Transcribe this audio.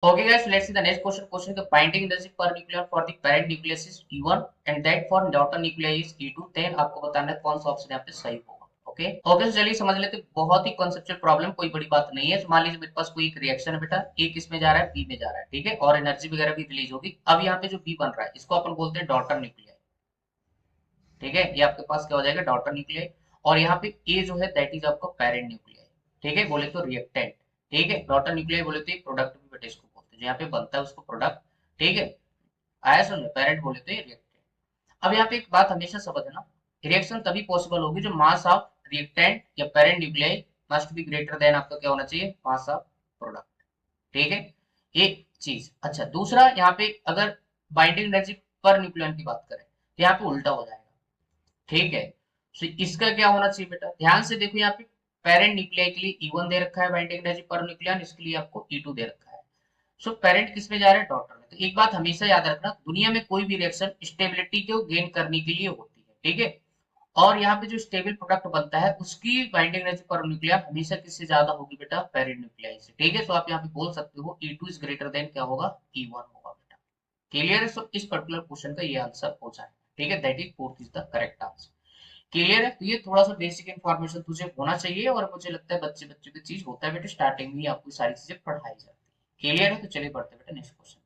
Okay guys, let's see the next question. Question the binding energy per nucleon for the parent nucleus is E1 and that for daughter nuclei is E2. Then आपको बताना है कौन सा option यहाँ पे सही होगा। Okay okay, तो चलिए समझ लेते हैं। बहुत ही कॉन्सेप्चुअल प्रॉब्लम, कोई बड़ी बात नहीं है। मान लीजिए मेरे पास कोई एक रिएक्शन है बेटा, ए किस में जा रहा है, बी में जा रहा है, ठीक है, और एनर्जी वगैरह भी रिलीज होगी। अब यहाँ पे जो बी बन रहा है इसको अपन बोलते हैं डॉटर न्यूक्लियाई, ठीक है। ये आपके पास क्या हो जाएगा, डॉटर न्यूक्लियाई। और यहाँ पे ए जो है दैट इज आपका पेरेंट न्यूक्लियाई, ठीक है, बोले तो रिएक्टेंट, ठीक है। डॉटर न्यूक्लियाई बोले तो प्रोडक्ट भी बेटा इसको बोलते हैं, जो यहाँ पे बनता है उसको प्रोडक्ट, ठीक है। आया समझ में, पेरेंट बोले तो ये रिएक्टेंट। अब यहाँ पे एक बात हमेशा समझना, रिएक्शन तभी पॉसिबल होगी जो मास ऑफ रिएक्टेंट या parent nuclei must be greater than आपका क्या होना चाहिए, मास ऑफ प्रोडक्ट, ठीक है। एक चीज। अच्छा, दूसरा यहाँ पे अगर बाइंडिंग एनर्जी पर न्यूक्लियन की बात करें तो यहाँ पे उल्टा हो जाएगा, ठीक है। तो इसका क्या होना चाहिए बेटा, ध्यान से देखो, यहाँ पे पेरेंट न्यूक्लियाई के लिए E1 दे रखा है बाइंडिंग एनर्जी पर न्यूक्लियन, इसके लिए आपको E2 दे रखा है। सो पेरेंट किस में जा रहा है, डॉटर में। तो एक बात हमेशा याद रखना, दुनिया में कोई भी रिएक्शन स्टेबिलिटी को गेन करने के लिए होती है, ठीक है। और यहाँ पे जो स्टेबल प्रोडक्ट बनता है उसकी बाइंडिंग एनर्जी पर न्यूक्लियर हमेशा किससे ज्यादा होगी बेटा, पेरेंट न्यूक्लियाई से, ठीक है। सो आप यहाँ पे बोल सकते हो E2 इज ग्रेटर देन क्या होगा, E1 होगा बेटा। क्लियर है। सो इस पर्टिकुलर क्वेश्चन का ये आंसर हो जाए, ठीक है, that is fourth is the correct answer. Clear है। तो ये थोड़ा सा बेसिक इन्फॉर्मेशन तुझे होना चाहिए, और मुझे लगता है बच्चे बच्चे की चीज होता है बेटा, स्टार्टिंग में ही आपको सारी चीजें पढ़ाई जाती है। क्लियर है। तो चलिए बढ़ते बेटा नेक्स्ट क्वेश्चन।